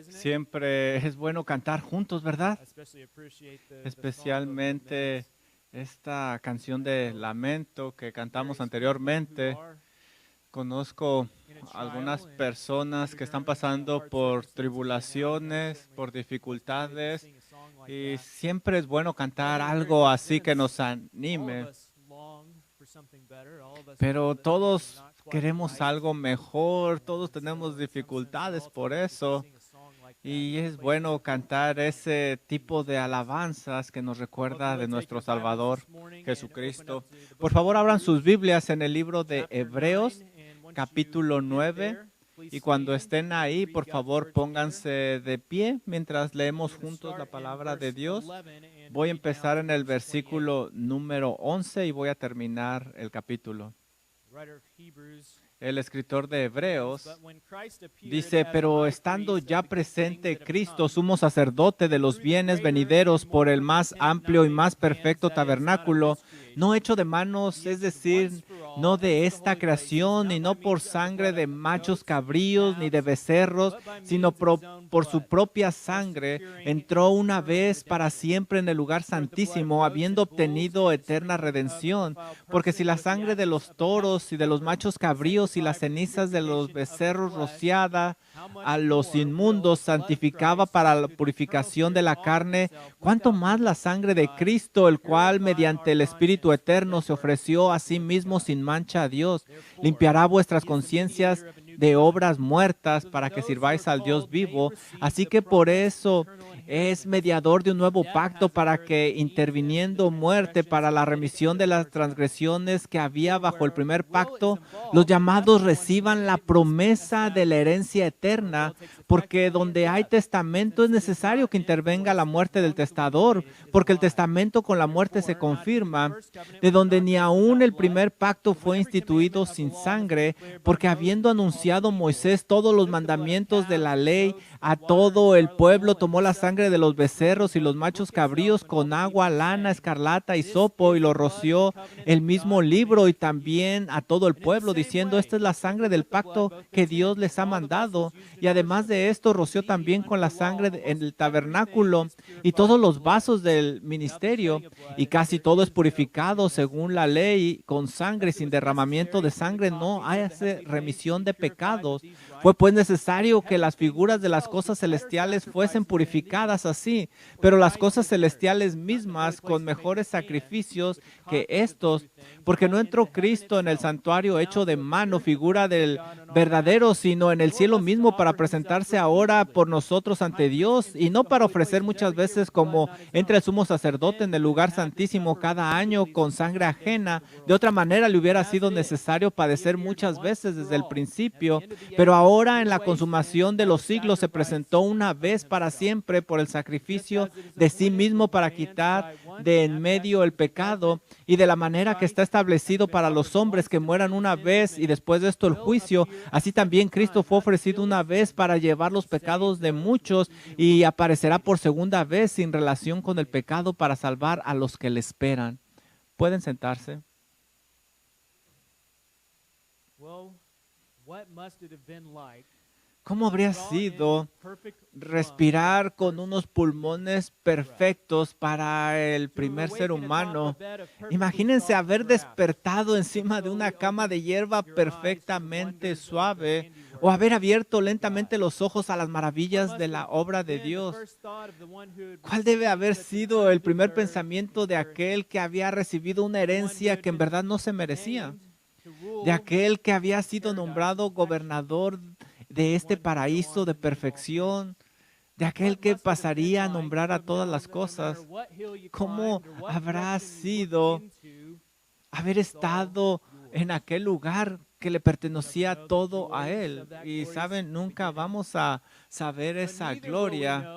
Siempre es bueno cantar juntos, ¿verdad? Especialmente esta canción de lamento que cantamos anteriormente. Conozco algunas personas que están pasando por tribulaciones, por dificultades, y siempre es bueno cantar algo así que nos anime. Pero todos queremos algo mejor, todos tenemos dificultades por eso. Y es bueno cantar ese tipo de alabanzas que nos recuerda de nuestro Salvador Jesucristo. Por favor, abran sus Biblias en el libro de Hebreos, capítulo 9. Y cuando estén ahí, por favor, pónganse de pie mientras leemos juntos la palabra de Dios. Voy a empezar en el versículo número 11 y voy a terminar el capítulo. El escritor de Hebreos dice, pero estando ya presente Cristo, sumo sacerdote de los bienes venideros por el más amplio y más perfecto tabernáculo, no hecho de manos, es decir, no de esta creación, y no por sangre de machos cabríos ni de becerros, sino por su propia sangre, entró una vez para siempre en el lugar santísimo, habiendo obtenido eterna redención. Porque si la sangre de los toros y de los machos cabríos y las cenizas de los becerros rociada a los inmundos santificaba para la purificación de la carne, ¿cuánto más la sangre de Cristo, el cual mediante el Espíritu eterno se ofreció a sí mismo sin mancha a Dios, limpiará vuestras conciencias de obras muertas para que sirváis al Dios vivo? Así que por eso es mediador de un nuevo pacto, para que, interviniendo muerte para la remisión de las transgresiones que había bajo el primer pacto, los llamados reciban la promesa de la herencia eterna. Porque donde hay testamento es necesario que intervenga la muerte del testador, porque el testamento con la muerte se confirma, de donde ni aún el primer pacto fue instituido sin sangre, porque habiendo anunciado Moisés todos los mandamientos de la ley a todo el pueblo, tomó la sangre de los becerros y los machos cabríos con agua, lana, escarlata y hisopo, y lo roció el mismo libro y también a todo el pueblo, diciendo, esta es la sangre del pacto que Dios les ha mandado. Y además de esto, roció también con la sangre en el tabernáculo y todos los vasos del ministerio, y casi todo es purificado según la ley con sangre. Sin derramamiento de sangre no hay remisión de pecados. Fue pues necesario que las figuras de las cosas celestiales fuesen purificadas así, pero las cosas celestiales mismas con mejores sacrificios que estos, porque no entró Cristo en el santuario hecho de mano, figura del verdadero, sino en el cielo mismo, para presentarse ahora por nosotros ante Dios, y no para ofrecer muchas veces como entra el sumo sacerdote en el lugar santísimo cada año con sangre ajena. De otra manera le hubiera sido necesario padecer muchas veces desde el principio, pero ahora en la consumación de los siglos se presentó una vez para siempre por el sacrificio de sí mismo para quitar de en medio el pecado, y de la manera que está establecido para los hombres que mueran una vez y después de esto el juicio, así también Cristo fue ofrecido una vez para llevar los pecados de muchos, y aparecerá por segunda vez sin relación con el pecado para salvar a los que le esperan. ¿Pueden sentarse? ¿Cómo habría sido respirar con unos pulmones perfectos para el primer ser humano? Imagínense haber despertado encima de una cama de hierba perfectamente suave, o haber abierto lentamente los ojos a las maravillas de la obra de Dios. ¿Cuál debe haber sido el primer pensamiento de aquel que había recibido una herencia que en verdad no se merecía? De aquel que había sido nombrado gobernador de este paraíso de perfección, de aquel que pasaría a nombrar a todas las cosas. ¿Cómo habrá sido haber estado en aquel lugar que le pertenecía todo a él? Y saben, nunca vamos a saber esa gloria,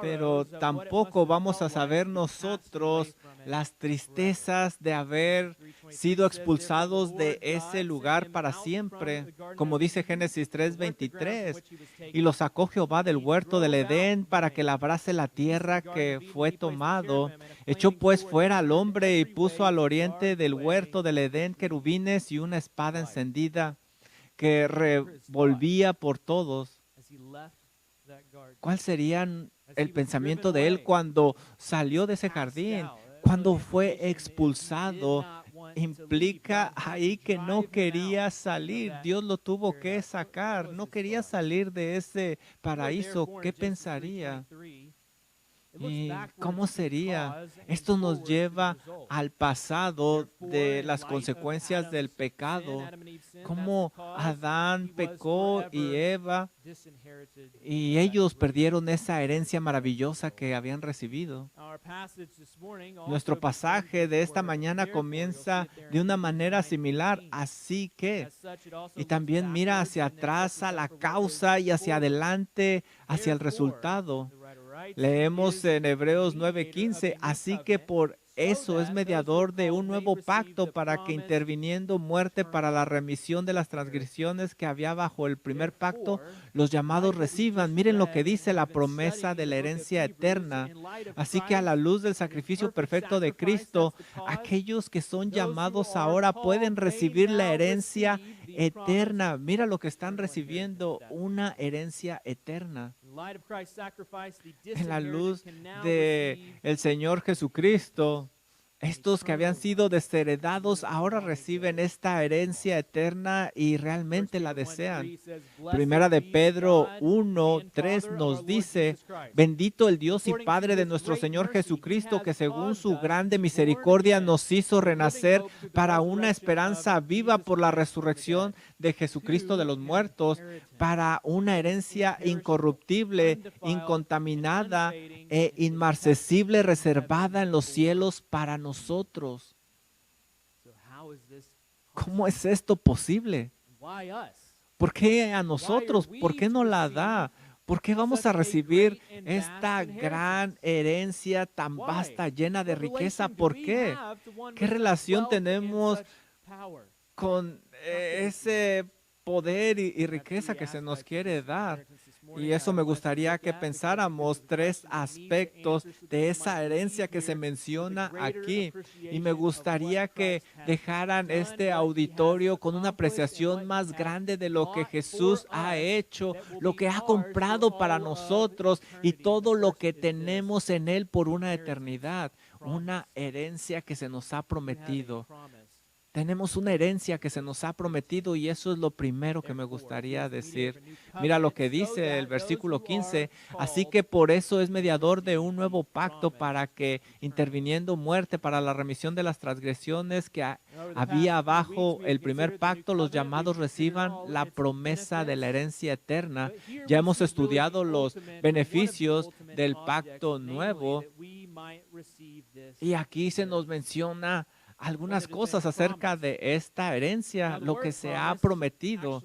pero tampoco vamos a saber nosotros las tristezas de haber sido expulsados de ese lugar para siempre. Como dice Génesis 3:23, y lo sacó Jehová del huerto del Edén para que labrase la tierra que fue tomado. Echó pues fuera al hombre y puso al oriente del huerto del Edén querubines y una espada encendida que revolvía por todos. ¿Cuál sería el pensamiento de él cuando salió de ese jardín? Cuando fue expulsado, implica ahí que no quería salir. Dios lo tuvo que sacar. No quería salir de ese paraíso. ¿Qué pensaría? ¿Y cómo sería? Esto nos lleva al pasado de las consecuencias del pecado. Cómo Adán pecó y Eva, y ellos perdieron esa herencia maravillosa que habían recibido. Nuestro pasaje de esta mañana comienza de una manera similar, así que, y también mira hacia atrás a la causa y hacia adelante, hacia el resultado. Leemos en Hebreos 9:15, así que por eso es mediador de un nuevo pacto para que interviniendo muerte para la remisión de las transgresiones que había bajo el primer pacto, los llamados reciban. Miren lo que dice la promesa de la herencia eterna. Así que a la luz del sacrificio perfecto de Cristo, aquellos que son llamados ahora pueden recibir la herencia eterna. Mira lo que están recibiendo, una herencia eterna. En la luz de el Señor Jesucristo, estos que habían sido desheredados ahora reciben esta herencia eterna y realmente la desean. Primera de Pedro 1:3 nos dice, bendito el Dios y Padre de nuestro Señor Jesucristo, que según su grande misericordia nos hizo renacer para una esperanza viva por la resurrección de Jesucristo de los muertos, para una herencia incorruptible, incontaminada e inmarcesible reservada en los cielos para nosotros. ¿Cómo es esto posible? ¿Por qué a nosotros? ¿Por qué no la da? ¿Por qué vamos a recibir esta gran herencia tan vasta, llena de riqueza? ¿Por qué? ¿Qué relación tenemos con ese poder y riqueza que se nos quiere dar? Y eso me gustaría que pensáramos tres aspectos de esa herencia que se menciona aquí. Y me gustaría que dejaran este auditorio con una apreciación más grande de lo que Jesús ha hecho, lo que ha comprado para nosotros y todo lo que tenemos en Él por una eternidad. Una herencia que se nos ha prometido. Tenemos una herencia que se nos ha prometido y eso es lo primero que me gustaría decir. Mira lo que dice el versículo 15. Así que por eso es mediador de un nuevo pacto para que, interviniendo muerte para la remisión de las transgresiones que había bajo el primer pacto, los llamados reciban la promesa de la herencia eterna. Ya hemos estudiado los beneficios del pacto nuevo y aquí se nos menciona algunas cosas acerca de esta herencia, lo que se ha prometido.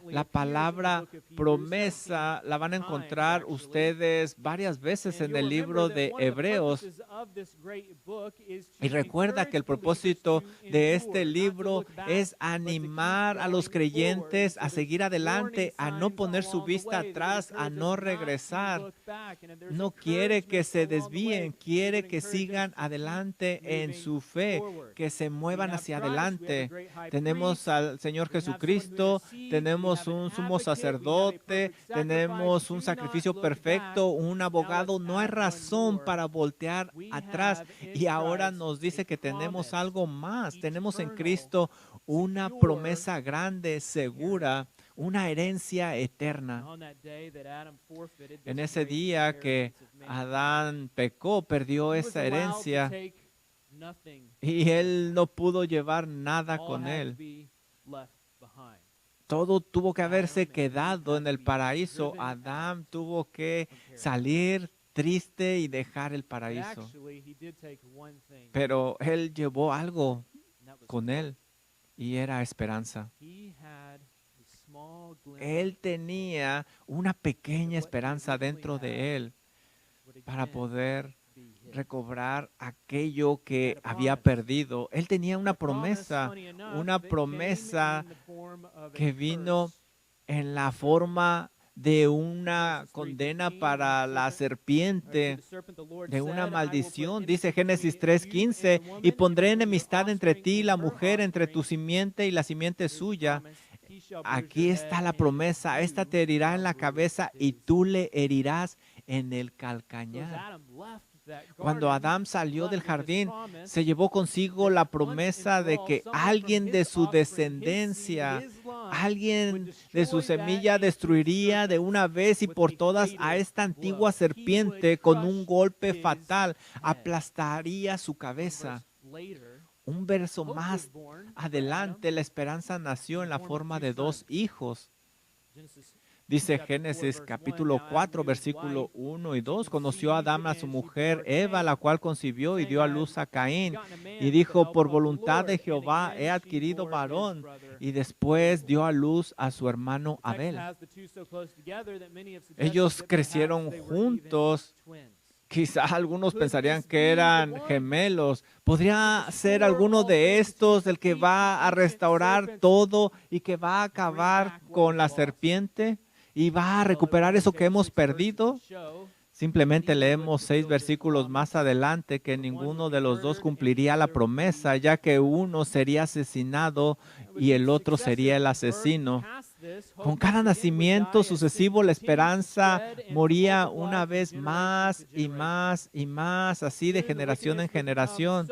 La palabra promesa la van a encontrar ustedes varias veces en el libro de Hebreos. Y recuerda que el propósito de este libro es animar a los creyentes a seguir adelante, a no poner su vista atrás, a no regresar. No quiere que se desvíen, quiere que sigan adelante en su fe, que se muevan hacia adelante. Tenemos al Señor Jesucristo, tenemos un sumo sacerdote, tenemos un sacrificio perfecto, un abogado. No hay razón para voltear atrás. Y ahora nos dice que tenemos algo más. Tenemos en Cristo una promesa grande, segura, una herencia eterna. En ese día que Adán pecó, perdió esa herencia y él no pudo llevar nada con él. Todo tuvo que haberse quedado en el paraíso. Adán tuvo que salir triste y dejar el paraíso. Pero él llevó algo con él y era esperanza. Él tenía una pequeña esperanza dentro de él para poder recobrar aquello que había perdido. Él tenía una promesa que vino en la forma de una condena para la serpiente, de una maldición. Dice Génesis 3:15, y pondré enemistad entre ti y la mujer, entre tu simiente y la simiente suya. aquí está la promesa, esta te herirá en la cabeza y tú le herirás en el calcañar. Cuando Adán salió del jardín, se llevó consigo la promesa de que alguien de su descendencia, alguien de su semilla destruiría de una vez y por todas a esta antigua serpiente con un golpe fatal, aplastaría su cabeza. Un verso más adelante, la esperanza nació en la forma de 2 hijos. Dice Génesis capítulo 4, versículo 1 y 2, conoció Adán a su mujer Eva, la cual concibió y dio a luz a Caín, y dijo, por voluntad de Jehová he adquirido varón, y después dio a luz a su hermano Abel. Ellos crecieron juntos. Quizá algunos pensarían que eran gemelos. ¿Podría ser alguno de estos el que va a restaurar todo y que va a acabar con la serpiente y va a recuperar eso que hemos perdido? Simplemente leemos 6 versículos más adelante que ninguno de los dos cumpliría la promesa, ya que uno sería asesinado y el otro sería el asesino. Con cada nacimiento sucesivo, la esperanza moría una vez más y más y más, así de generación en generación.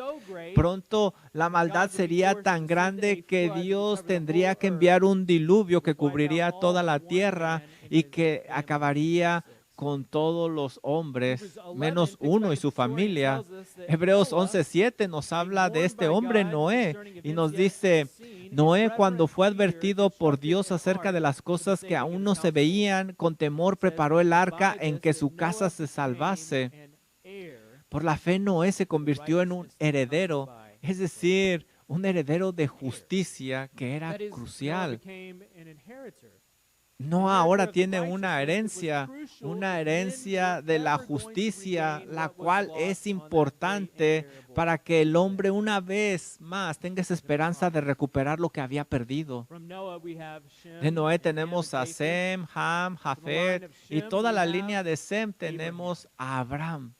Pronto la maldad sería tan grande que Dios tendría que enviar un diluvio que cubriría toda la tierra y que acabaría con todos los hombres, menos uno y su familia. Hebreos 11:7 nos habla de este hombre Noé y nos dice, Noé, cuando fue advertido por Dios acerca de las cosas que aún no se veían, con temor preparó el arca en que su casa se salvase. Por la fe Noé se convirtió en un heredero, es decir, un heredero de justicia que era crucial. No ahora tiene una herencia de la justicia, la cual es importante para que el hombre una vez más tenga esa esperanza de recuperar lo que había perdido. De Noé tenemos a Sem, Ham, Jafet, y toda la línea de Sem tenemos a Abraham.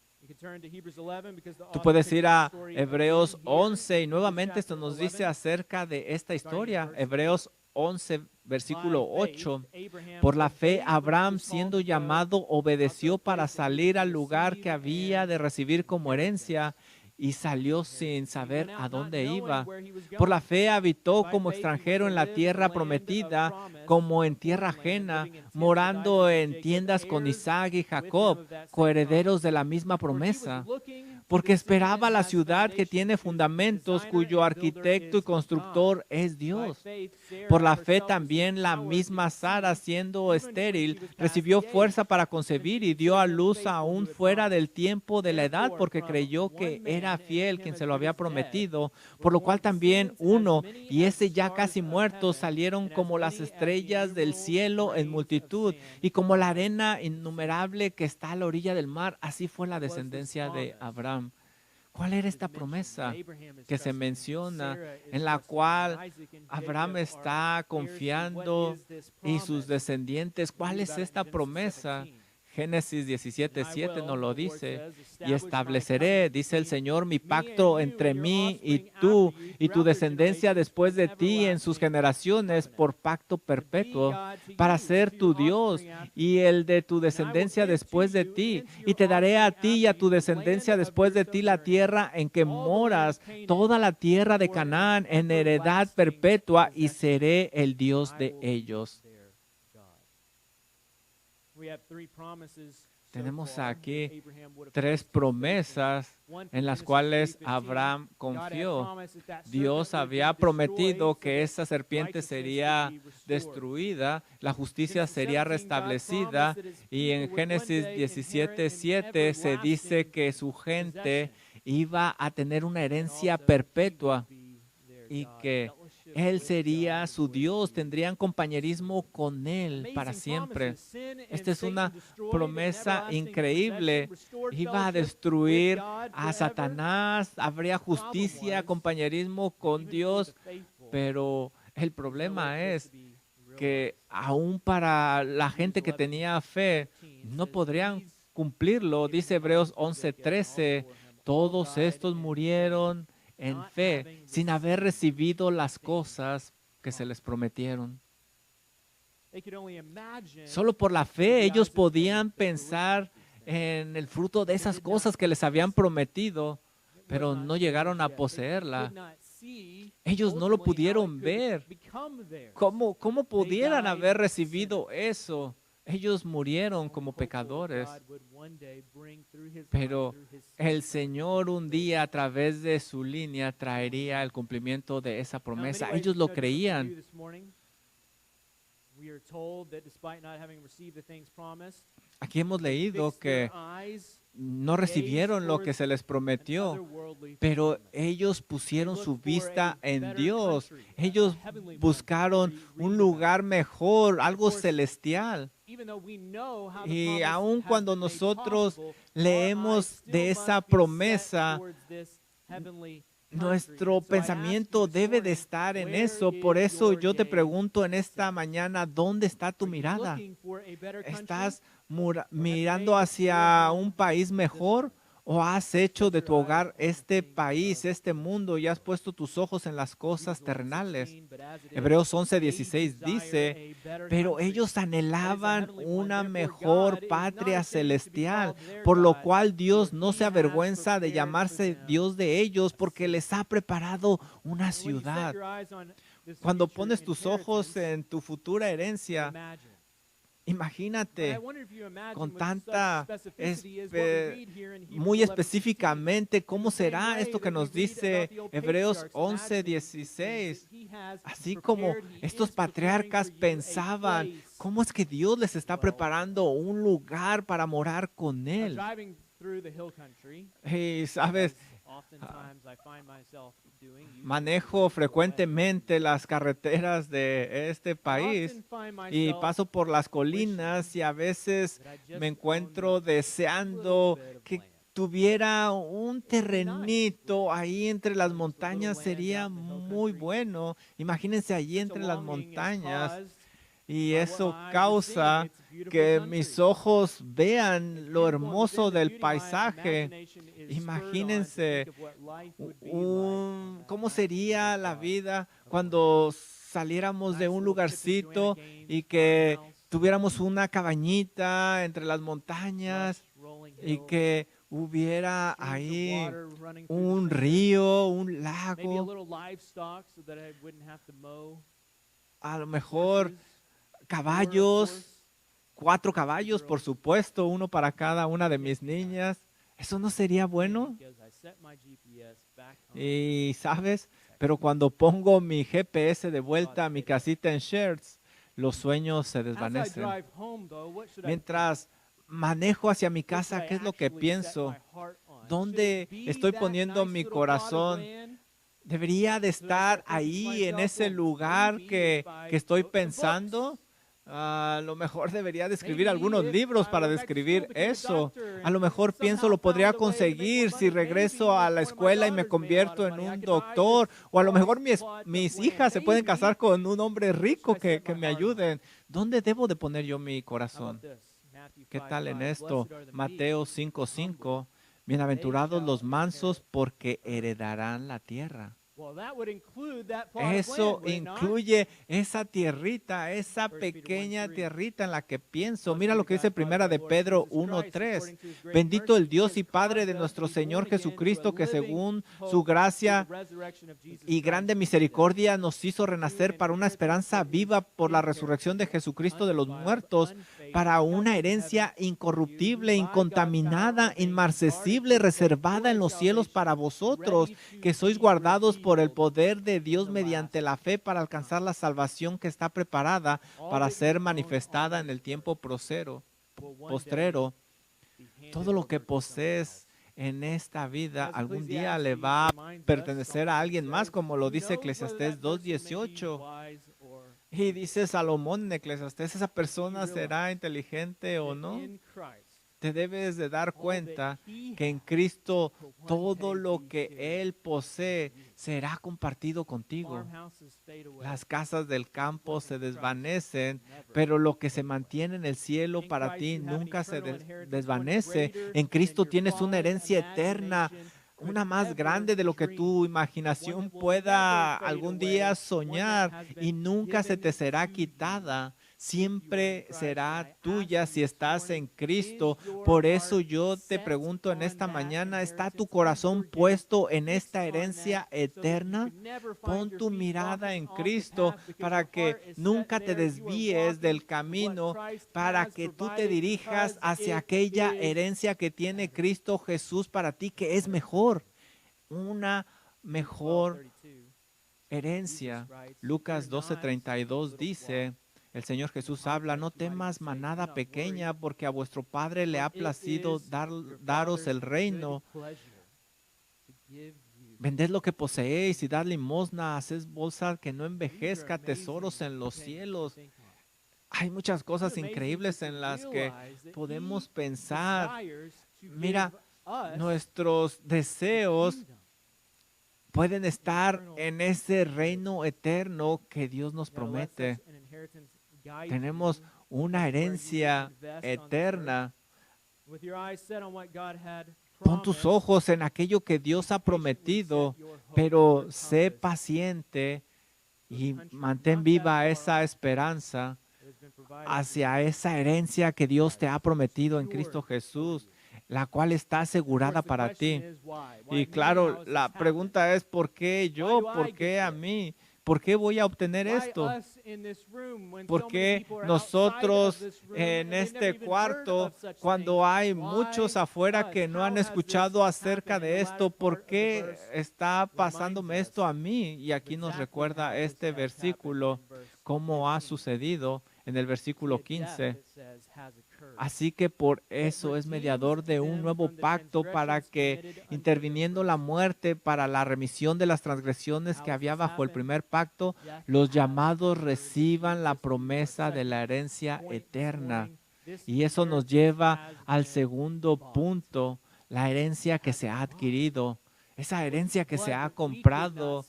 Tú puedes ir a Hebreos 11 y nuevamente esto nos dice acerca de esta historia. Hebreos 11, versículo 8. Por la fe, Abraham, siendo llamado, obedeció para salir al lugar que había de recibir como herencia y salió sin saber a dónde iba. Por la fe habitó como extranjero en la tierra prometida, como en tierra ajena, morando en tiendas con Isaac y Jacob, coherederos de la misma promesa. Porque esperaba la ciudad que tiene fundamentos, cuyo arquitecto y constructor es Dios. Por la fe también la misma Sara, siendo estéril, recibió fuerza para concebir y dio a luz aún fuera del tiempo de la edad, porque creyó que era fiel quien se lo había prometido, por lo cual también uno, y ese ya casi muerto, salieron como las estrellas del cielo en multitud, y como la arena innumerable que está a la orilla del mar, así fue la descendencia de Abraham. ¿Cuál era esta promesa que se menciona en la cual Abraham está confiando y sus descendientes? ¿Cuál es esta promesa? Génesis 17:7 nos lo dice. Y estableceré, dice el Señor, mi pacto entre mí y tú y tu descendencia después de ti en sus generaciones por pacto perpetuo, para ser tu Dios y el de tu descendencia después de ti. Y te daré a ti y a tu descendencia después de ti la tierra en que moras, toda la tierra de Canaán en heredad perpetua, y seré el Dios de ellos. Tenemos aquí 3 promesas en las cuales Abraham confió. Dios había prometido que esa serpiente sería destruida, la justicia sería restablecida, y en Génesis 17:7 se dice que su gente iba a tener una herencia perpetua y que Él sería su Dios, tendrían compañerismo con Él para siempre. Esta es una promesa increíble. Iba a destruir a Satanás, habría justicia, compañerismo con Dios, pero el problema es que aún para la gente que tenía fe, no podrían cumplirlo. Dice Hebreos 11:13, todos estos murieron en fe, sin haber recibido las cosas que se les prometieron. Solo por la fe ellos podían pensar en el fruto de esas cosas que les habían prometido, pero no llegaron a poseerla. Ellos no lo pudieron ver. ¿Cómo pudieran haber recibido eso? Ellos murieron como pecadores, pero el Señor un día a través de su línea traería el cumplimiento de esa promesa. Ellos lo creían. Aquí hemos leído que no recibieron lo que se les prometió, pero ellos pusieron su vista en Dios. Ellos buscaron un lugar mejor, algo celestial. Y aun cuando nosotros leemos de esa promesa, nuestro pensamiento debe de estar en eso. Por eso yo te pregunto en esta mañana, ¿dónde está tu mirada? ¿Estás mirando hacia un país mejor o has hecho de tu hogar este país, este mundo y has puesto tus ojos en las cosas terrenales? Hebreos 11:16 dice, pero ellos anhelaban una mejor patria celestial, por lo cual Dios no se avergüenza de llamarse Dios de ellos porque les ha preparado una ciudad. Cuando pones tus ojos en tu futura herencia, imagínate con tanta, muy específicamente, cómo será esto que nos dice Hebreos 11:16. Así como estos patriarcas pensaban, ¿cómo es que Dios les está preparando un lugar para morar con Él? Y sabes, manejo frecuentemente las carreteras de este país y paso por las colinas y a veces me encuentro deseando que tuviera un terrenito ahí entre las montañas, sería muy bueno. Imagínense allí entre las montañas. Y eso causa que mis ojos vean lo hermoso del paisaje. Imagínense cómo sería la vida cuando saliéramos de un lugarcito y que tuviéramos una cabañita entre las montañas y que hubiera ahí un río, un lago, a lo mejor caballos, 4 caballos, por supuesto, uno para cada una de mis niñas. ¿Eso no sería bueno? Y sabes, pero cuando pongo mi GPS de vuelta a mi casita en Schertz, los sueños se desvanecen. Mientras manejo hacia mi casa, ¿qué es lo que pienso? ¿Dónde estoy poniendo mi corazón? ¿Debería de estar ahí en ese lugar que estoy pensando? A lo mejor debería de escribir algunos libros para describir eso. A lo mejor pienso lo podría conseguir si regreso a la escuela y me convierto en un doctor. O a lo mejor mis hijas se pueden casar con un hombre rico que me ayuden. ¿Dónde debo de poner yo mi corazón? ¿Qué tal en esto? Mateo 5:5. Bienaventurados los mansos porque heredarán la tierra. Eso incluye esa tierrita, esa pequeña tierrita en la que pienso. Mira lo que dice primera de Pedro 1:3. Bendito el Dios y Padre de nuestro Señor Jesucristo, que según su gracia y grande misericordia nos hizo renacer para una esperanza viva por la resurrección de Jesucristo de los muertos, para una herencia incorruptible, incontaminada, inmarcesible, reservada en los cielos para vosotros, que sois guardados por el poder de Dios mediante la fe para alcanzar la salvación que está preparada para ser manifestada en el tiempo postrero. Todo lo que posees en esta vida algún día le va a pertenecer a alguien más, como lo dice Eclesiastés 2:18. Y dice Salomón en Eclesiastés, ¿esa persona será inteligente o no? Te debes de dar cuenta que en Cristo todo lo que Él posee será compartido contigo. Las casas del campo se desvanecen, pero lo que se mantiene en el cielo para ti nunca se desvanece. En Cristo tienes una herencia eterna, una más grande de lo que tu imaginación pueda algún día soñar y nunca se te será quitada. siempre será tuya si estás en Cristo. Por eso yo te pregunto en esta mañana, ¿está tu corazón puesto en esta herencia eterna? Pon tu mirada en Cristo para que nunca te desvíes del camino, para que tú te dirijas hacia aquella herencia que tiene Cristo Jesús para ti, que es mejor, una mejor herencia. Lucas 12:32 dice, el Señor Jesús habla, no temas manada pequeña, porque a vuestro Padre le ha placido daros el reino. Vended lo que poseéis y dad limosna, haced bolsa que no envejezca, tesoros en los cielos. Hay muchas cosas increíbles en las que podemos pensar. Mira, nuestros deseos pueden estar en ese reino eterno que Dios nos promete. Tenemos una herencia eterna. Pon tus ojos en aquello que Dios ha prometido, pero sé paciente y mantén viva esa esperanza hacia esa herencia que Dios te ha prometido en Cristo Jesús, la cual está asegurada para ti. Y claro, la pregunta es, ¿por qué yo? ¿Por qué a mí? ¿Por qué voy a obtener esto? ¿Por qué nosotros en este cuarto, cuando hay muchos afuera que no han escuchado acerca de esto, por qué está pasándome esto a mí? Y aquí nos recuerda este versículo, cómo ha sucedido en el versículo 15. Así que por eso es mediador de un nuevo pacto, para que, interviniendo la muerte para la remisión de las transgresiones que había bajo el primer pacto, los llamados reciban la promesa de la herencia eterna. Y eso nos lleva al segundo punto, la herencia que se ha adquirido. Esa herencia que se ha comprado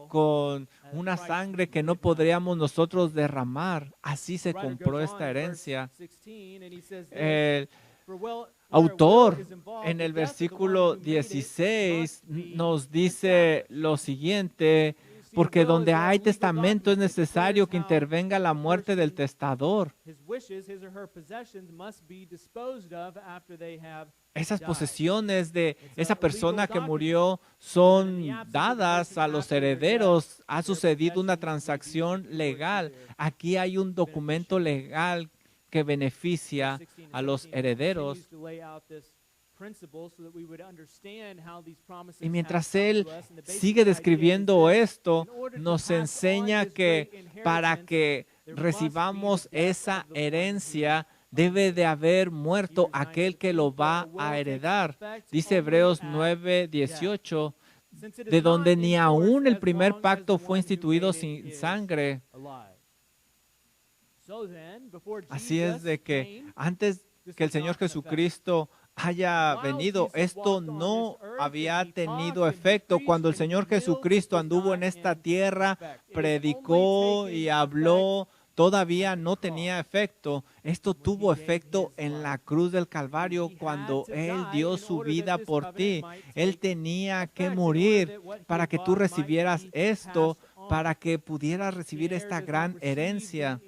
con una sangre que no podríamos nosotros derramar. Así se compró esta herencia. El autor en el versículo 16 nos dice lo siguiente, porque donde hay testamento es necesario que intervenga la muerte del testador. Esas posesiones de esa persona que murió son dadas a los herederos. Ha sucedido una transacción legal. Aquí hay un documento legal que beneficia a los herederos. Y mientras él sigue describiendo esto, nos enseña que para que recibamos esa herencia, debe de haber muerto aquel que lo va a heredar. Dice Hebreos 9:18, de donde ni aún el primer pacto fue instituido sin sangre. Así es de que antes que el Señor Jesucristo haya venido, esto no había tenido efecto. Cuando el Señor Jesucristo anduvo en esta tierra, predicó y habló, todavía no tenía efecto. Esto tuvo efecto en la cruz del Calvario cuando Él dio su vida por ti. Él tenía que morir para que tú recibieras esto, para que pudieras recibir esta gran herencia.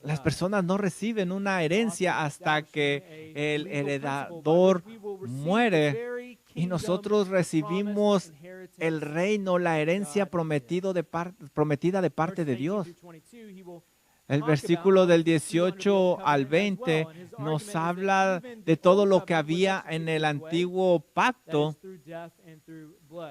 Las personas no reciben una herencia hasta que el heredador muere, y nosotros recibimos el reino, la herencia prometida de parte de Dios. El versículo del 18 al 20 nos habla de todo lo que había en el antiguo pacto.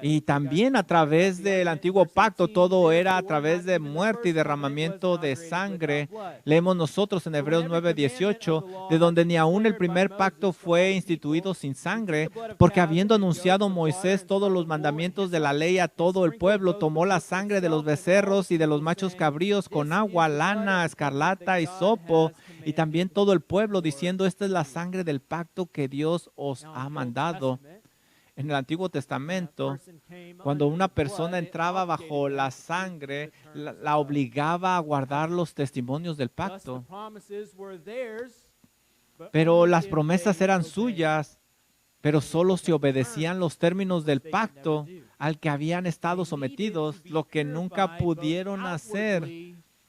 Y también a través del antiguo pacto, todo era a través de muerte y derramamiento de sangre. Leemos nosotros en Hebreos 9:18, de donde ni aún el primer pacto fue instituido sin sangre, porque habiendo anunciado Moisés todos los mandamientos de la ley a todo el pueblo, tomó la sangre de los becerros y de los machos cabríos con agua, lana, escarlata y hisopo, y también todo el pueblo, diciendo, esta es la sangre del pacto que Dios os ha mandado. En el Antiguo Testamento, cuando una persona entraba bajo la sangre, la obligaba a guardar los testimonios del pacto. Pero las promesas eran suyas, pero solo si obedecían los términos del pacto al que habían estado sometidos, lo que nunca pudieron hacer.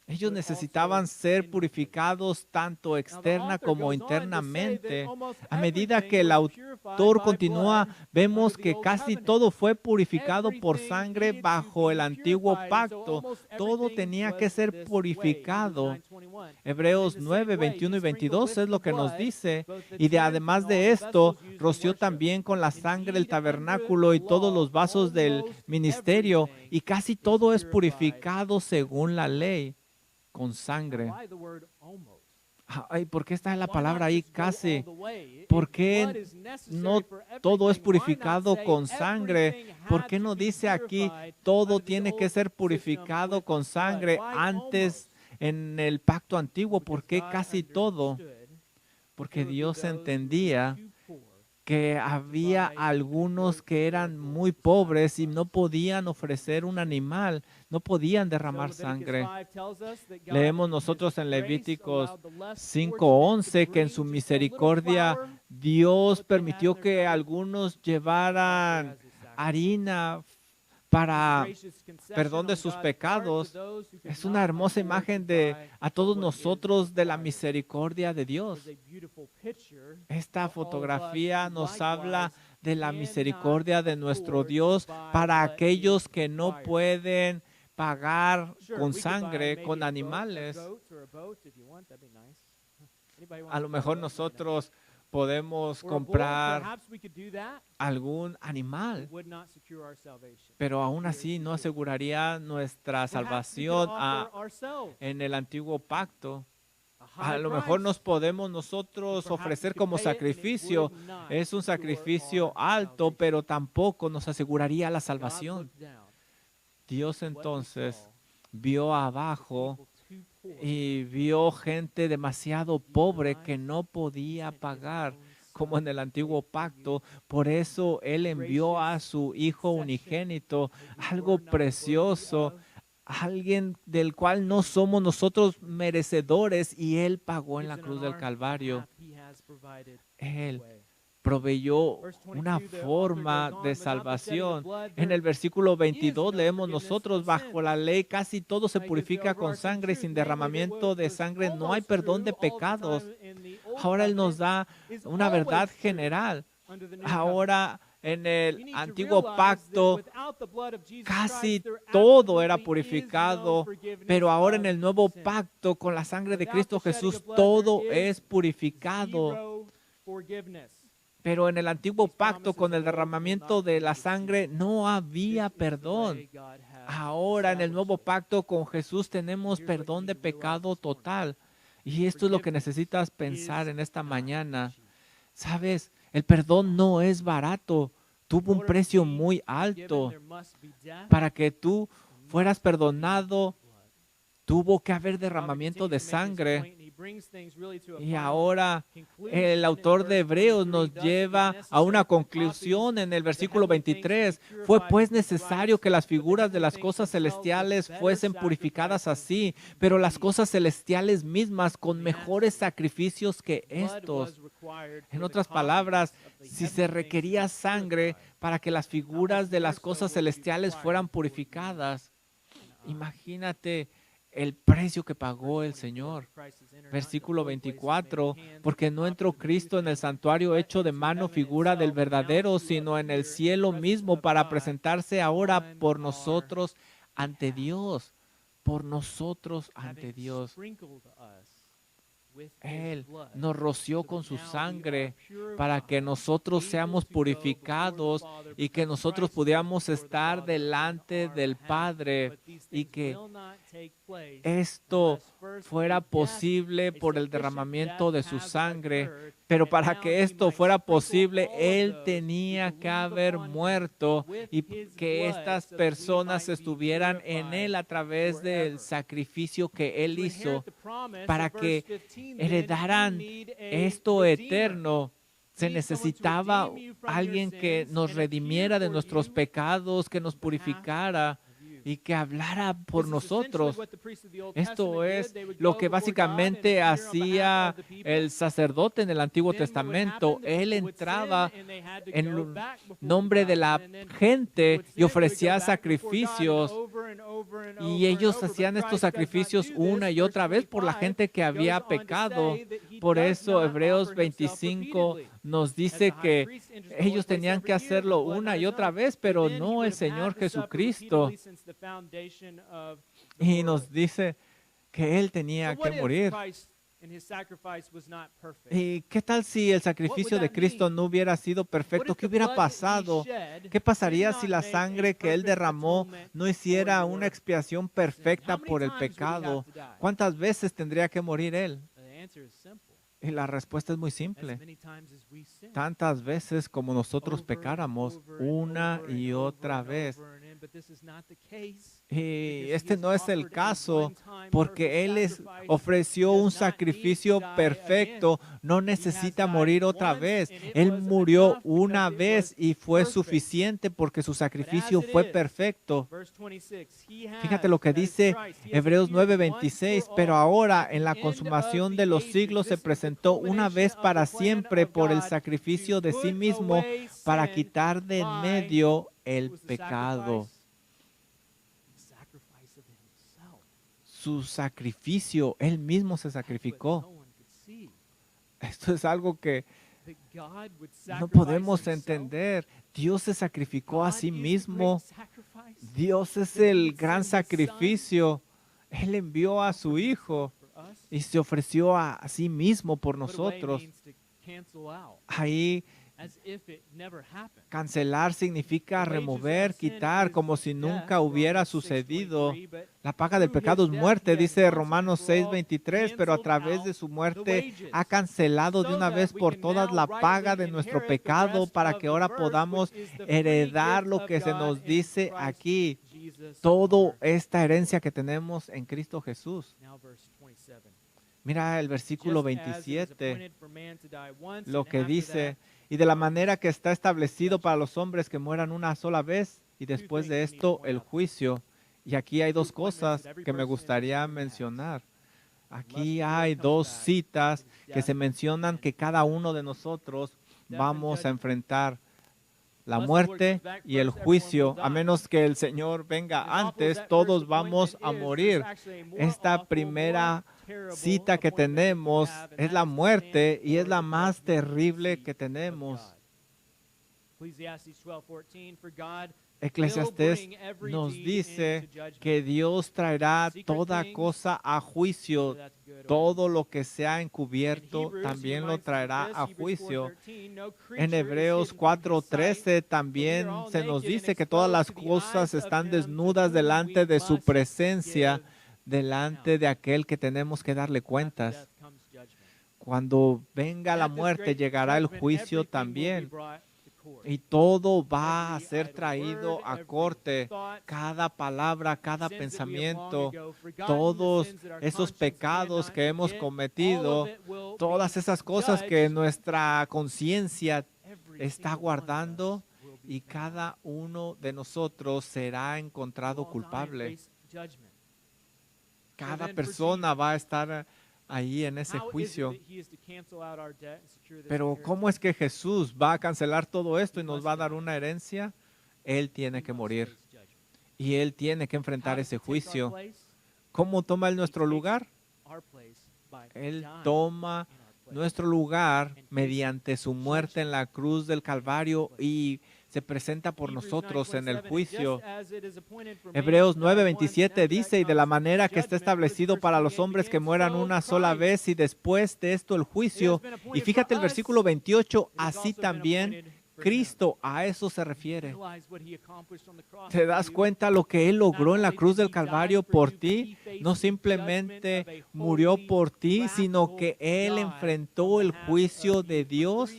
Ellos necesitaban ser purificados tanto externa como internamente. A medida que el autor continúa, vemos que casi todo fue purificado por sangre bajo el antiguo pacto. Todo tenía que ser purificado. Hebreos 9, 21 y 22 es lo que nos dice. Y además de esto, roció también con la sangre el tabernáculo y todos los vasos del ministerio. Y casi todo es purificado según la ley, con sangre. Ay, ¿por qué está la palabra ahí casi? ¿Por qué no todo es purificado con sangre? ¿Por qué no dice aquí todo tiene que ser purificado con sangre antes en el pacto antiguo? ¿Por qué casi todo? Porque Dios entendía que había algunos que eran muy pobres y no podían ofrecer un animal, no podían derramar sangre. Leemos nosotros en Levíticos 5:11 que en su misericordia Dios permitió que algunos llevaran harina para perdón de sus pecados. Es una hermosa imagen a todos nosotros de la misericordia de Dios. Esta fotografía nos habla de la misericordia de nuestro Dios para aquellos que no pueden pagar con sangre, con animales. A lo mejor nosotros podemos comprar algún animal, pero aún así no aseguraría nuestra salvación en el antiguo pacto. A lo mejor nos podemos nosotros ofrecer como sacrificio. Es un sacrificio alto, pero tampoco nos aseguraría la salvación. Dios entonces vio abajo y vio gente demasiado pobre que no podía pagar como en el antiguo pacto. Por eso Él envió a su Hijo unigénito, algo precioso, alguien del cual no somos nosotros merecedores, y Él pagó en la cruz del Calvario. Él proveyó una forma de salvación. En el versículo 22 leemos nosotros, bajo la ley casi todo se purifica con sangre, y sin derramamiento de sangre no hay perdón de pecados. Ahora Él nos da una verdad general. Ahora en el antiguo pacto casi todo era purificado, pero ahora en el nuevo pacto con la sangre de Cristo Jesús todo es purificado. Pero en el antiguo pacto con el derramamiento de la sangre no había perdón. Ahora en el nuevo pacto con Jesús tenemos perdón de pecado total. Y esto es lo que necesitas pensar en esta mañana. ¿Sabes? El perdón no es barato. Tuvo un precio muy alto. Para que tú fueras perdonado, tuvo que haber derramamiento de sangre. Y ahora el autor de Hebreos nos lleva a una conclusión en el versículo 23. Fue pues necesario que las figuras de las cosas celestiales fuesen purificadas así, pero las cosas celestiales mismas con mejores sacrificios que estos. En otras palabras, si se requería sangre para que las figuras de las cosas celestiales fueran purificadas, imagínate el precio que pagó el Señor. Versículo 24, porque no entró Cristo en el santuario hecho de mano, figura del verdadero, sino en el cielo mismo, para presentarse ahora por nosotros ante Dios. Por nosotros ante Dios. Él nos roció con su sangre para que nosotros seamos purificados y que nosotros pudiéramos estar delante del Padre, y que esto fuera posible por el derramamiento de su sangre. Pero para que esto fuera posible, Él tenía que haber muerto y que estas personas estuvieran en Él a través del sacrificio que Él hizo para que heredaran esto eterno. Se necesitaba alguien que nos redimiera de nuestros pecados, que nos purificara. y que hablara por nosotros. Esto es lo que básicamente hacía el sacerdote en el Antiguo Testamento. Él entraba en nombre de la gente y ofrecía sacrificios, y ellos hacían estos sacrificios una y otra vez por la gente que había pecado. Por eso Hebreos 25 nos dice que ellos tenían que hacerlo una y otra vez, pero no el Señor Jesucristo. Y nos dice que Él tenía que morir. ¿Y qué tal si el sacrificio de Cristo no hubiera sido perfecto? ¿Qué hubiera pasado? ¿Qué pasaría si la sangre que Él derramó no hiciera una expiación perfecta por el pecado? ¿Cuántas veces tendría que morir Él? Y la respuesta es muy simple. Tantas veces como nosotros pecáramos, una y otra vez. Y este no es el caso, porque Él ofreció un sacrificio perfecto, no necesita morir otra vez. Él murió una vez y fue suficiente porque su sacrificio fue perfecto. Fíjate lo que dice Hebreos 9:26, pero ahora en la consumación de los siglos se presentó una vez para siempre por el sacrificio de sí mismo para quitar de en medio el pecado. Su sacrificio, Él mismo se sacrificó. Esto es algo que no podemos entender. Dios se sacrificó a sí mismo. Dios es el gran sacrificio. Él envió a su Hijo y se ofreció a sí mismo por nosotros. Ahí, cancelar significa remover, quitar, como si nunca hubiera sucedido. La paga del pecado es muerte, dice Romanos 6:23, pero a través de su muerte ha cancelado de una vez por todas la paga de nuestro pecado para que ahora podamos heredar lo que se nos dice aquí. Toda esta herencia que tenemos en Cristo Jesús. Mira el versículo 27, lo que dice, y de la manera que está establecido para los hombres que mueran una sola vez, y después de esto el juicio. Y aquí hay dos cosas que me gustaría mencionar. Aquí hay dos citas que se mencionan que cada uno de nosotros vamos a enfrentar. La muerte y el juicio, a menos que el Señor venga antes, todos vamos a morir. Esta primera cita que tenemos es la muerte y es la más terrible que tenemos. Eclesiastés nos dice que Dios traerá toda cosa a juicio. Todo lo que sea encubierto también lo traerá a juicio. En Hebreos 4:13 también se nos dice que todas las cosas están desnudas delante de su presencia, delante de aquel que tenemos que darle cuentas. Cuando venga la muerte, llegará el juicio también. Y todo va a ser traído a corte. Cada palabra, cada pensamiento, todos esos pecados que hemos cometido, todas esas cosas que nuestra conciencia está guardando, y cada uno de nosotros será encontrado culpable. Cada persona va a estar ahí en ese juicio. Pero ¿cómo es que Jesús va a cancelar todo esto y nos va a dar una herencia? Él tiene que morir y Él tiene que enfrentar ese juicio. ¿Cómo toma Él nuestro lugar? Él toma nuestro lugar mediante su muerte en la cruz del Calvario y se presenta por nosotros en el juicio. Hebreos 9:27 dice, y de la manera que está establecido para los hombres que mueran una sola vez y después de esto el juicio. Y fíjate el versículo 28, así también Cristo, a eso se refiere. ¿Te das cuenta lo que Él logró en la cruz del Calvario por ti? No simplemente murió por ti, sino que Él enfrentó el juicio de Dios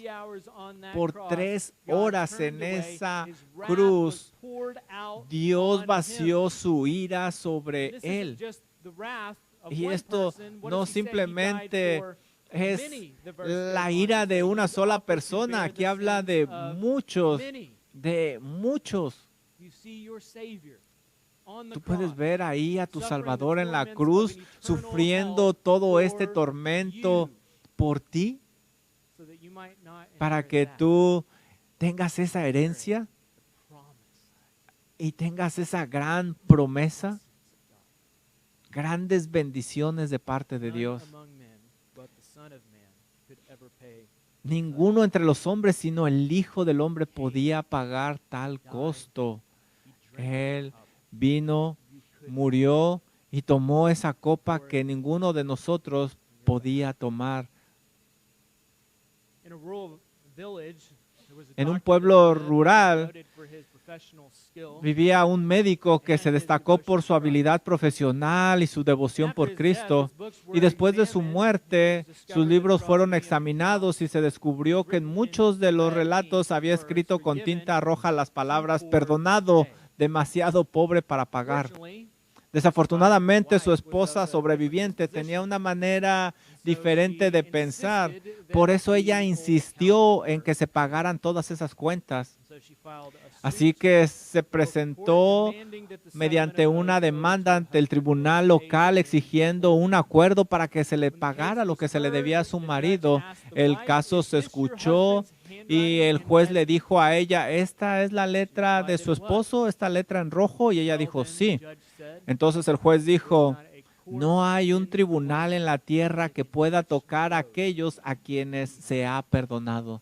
por 3 horas en esa cruz. Dios vació su ira sobre Él. Y esto no simplemente es la ira de una sola persona. Aquí habla de muchos, de muchos. Tú puedes ver ahí a tu Salvador en la cruz sufriendo todo este tormento por ti para que tú tengas esa herencia y tengas esa gran promesa, grandes bendiciones de parte de Dios. Ninguno entre los hombres, sino el Hijo del Hombre podía pagar tal costo. Él vino, murió y tomó esa copa que ninguno de nosotros podía tomar. En un pueblo rural vivía un médico que se destacó por su habilidad profesional y su devoción por Cristo. Y después de su muerte, sus libros fueron examinados y se descubrió que en muchos de los relatos había escrito con tinta roja las palabras "perdonado, demasiado pobre para pagar". Desafortunadamente, su esposa sobreviviente tenía una manera diferente de pensar. Por eso ella insistió en que se pagaran todas esas cuentas. Así que se presentó mediante una demanda ante el tribunal local exigiendo un acuerdo para que se le pagara lo que se le debía a su marido. El caso se escuchó y el juez le dijo a ella, ¿esta es la letra de su esposo, esta letra en rojo? Y ella dijo, sí. Entonces el juez dijo, no hay un tribunal en la tierra que pueda tocar a aquellos a quienes se ha perdonado.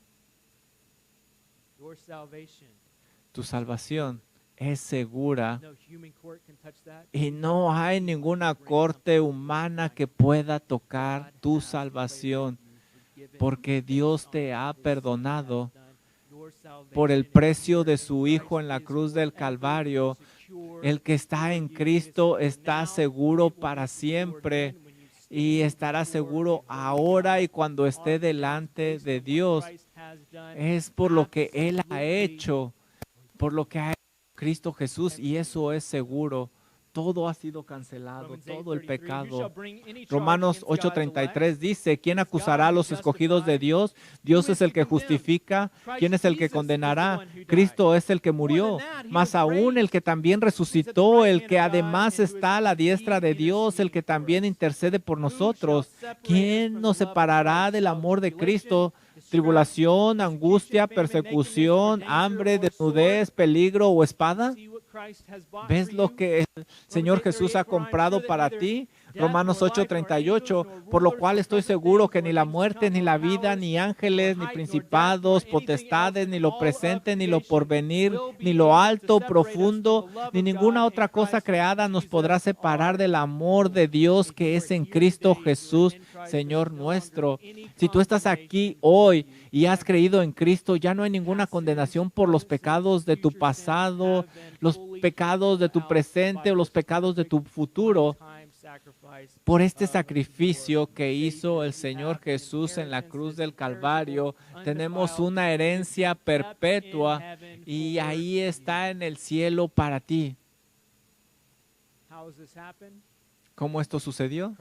Tu salvación es segura y no hay ninguna corte humana que pueda tocar tu salvación porque Dios te ha perdonado por el precio de su Hijo en la cruz del Calvario. El que está en Cristo está seguro para siempre y estará seguro ahora y cuando esté delante de Dios. Es por lo que Él ha hecho, por lo que ha hecho Cristo Jesús, y eso es seguro. Todo ha sido cancelado, todo el pecado. Romanos 8:33 dice, ¿quién acusará a los escogidos de Dios? Dios es el que justifica. ¿Quién es el que condenará? Cristo es el que murió, más aún el que también resucitó, el que además está a la diestra de Dios, el que también intercede por nosotros. ¿Quién nos separará del amor de Cristo? ¿Tribulación, angustia, persecución, hambre, desnudez, peligro o espada? ¿Ves lo que el Señor Jesús ha comprado para ti? Romanos 8:38, por lo cual estoy seguro que ni la muerte, ni la vida, ni ángeles, ni principados, potestades, ni lo presente, ni lo porvenir, ni lo alto, profundo, ni ninguna otra cosa creada nos podrá separar del amor de Dios que es en Cristo Jesús, Señor nuestro. Si tú estás aquí hoy y has creído en Cristo, ya no hay ninguna condenación por los pecados de tu pasado, los pecados de tu presente o los pecados de tu futuro. Por este sacrificio que hizo el Señor Jesús en la cruz del Calvario, tenemos una herencia perpetua y ahí está en el cielo para ti. ¿Cómo esto sucedió?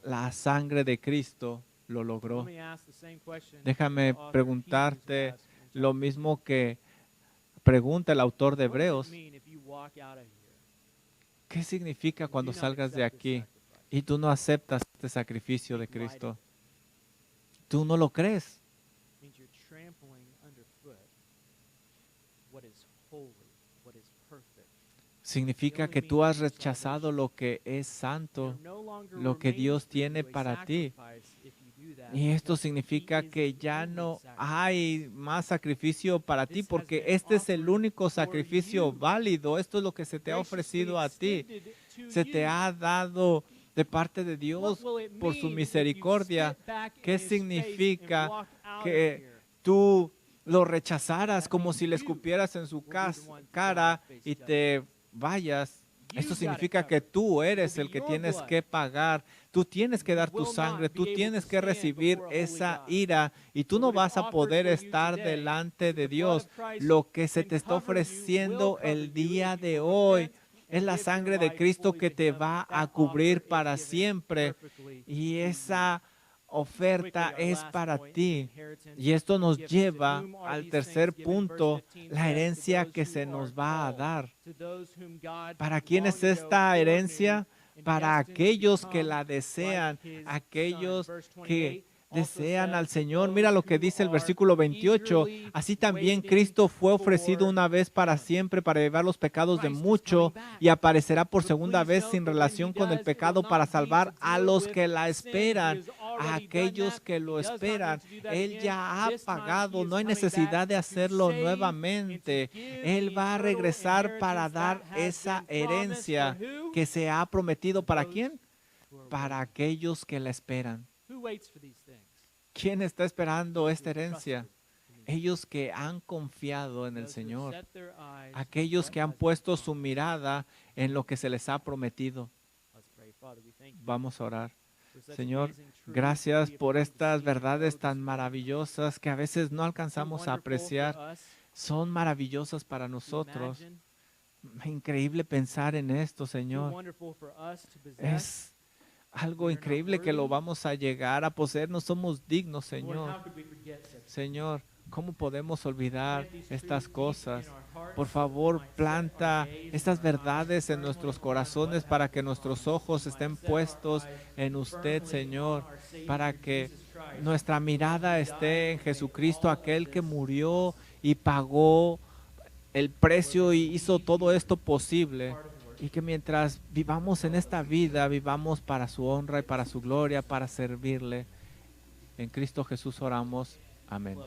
La sangre de Cristo lo logró. Déjame preguntarte lo mismo que pregunta el autor de Hebreos. ¿Qué significa cuando salgas de aquí y tú no aceptas este sacrificio de Cristo? Tú no lo crees. Significa que tú has rechazado lo que es santo, lo que Dios tiene para ti. Y esto significa que ya no hay más sacrificio para ti, porque este es el único sacrificio válido. Esto es lo que se te ha ofrecido a ti. Se te ha dado de parte de Dios por su misericordia. ¿Qué significa que tú lo rechazaras como si le escupieras en su cara y te vayas? Esto significa que tú eres el que tienes que pagar. Tú tienes que dar tu sangre, tú tienes que recibir esa ira y tú no vas a poder estar delante de Dios. Lo que se te está ofreciendo el día de hoy es la sangre de Cristo que te va a cubrir para siempre. Y esa oferta es para ti. Y esto nos lleva al tercer punto, la herencia que se nos va a dar. ¿Para quién es esta herencia? Para aquellos que la desean, aquellos que desean al Señor. Mira lo que dice el versículo 28. Así también Cristo fue ofrecido una vez para siempre para llevar los pecados de mucho y aparecerá por segunda vez sin relación con el pecado para salvar a los que la esperan, a aquellos que lo esperan. Él ya ha pagado, no hay necesidad de hacerlo nuevamente. Él va a regresar para dar esa herencia que se ha prometido. ¿Para quién? Para aquellos que la esperan. ¿Quién está esperando esta herencia? Ellos que han confiado en el Señor, aquellos que han puesto su mirada en lo que se les ha prometido. Vamos a orar. Señor, gracias por estas verdades tan maravillosas que a veces no alcanzamos a apreciar. Son maravillosas para nosotros. Increíble pensar en esto, Señor. Es algo increíble que lo vamos a llegar a poseer. No somos dignos, Señor. Señor, ¿cómo podemos olvidar estas cosas? Por favor, planta estas verdades en nuestros corazones para que nuestros ojos estén puestos en usted, Señor, para que nuestra mirada esté en Jesucristo, aquel que murió y pagó el precio y hizo todo esto posible. Y que mientras vivamos en esta vida, vivamos para su honra y para su gloria, para servirle. En Cristo Jesús oramos. Amén.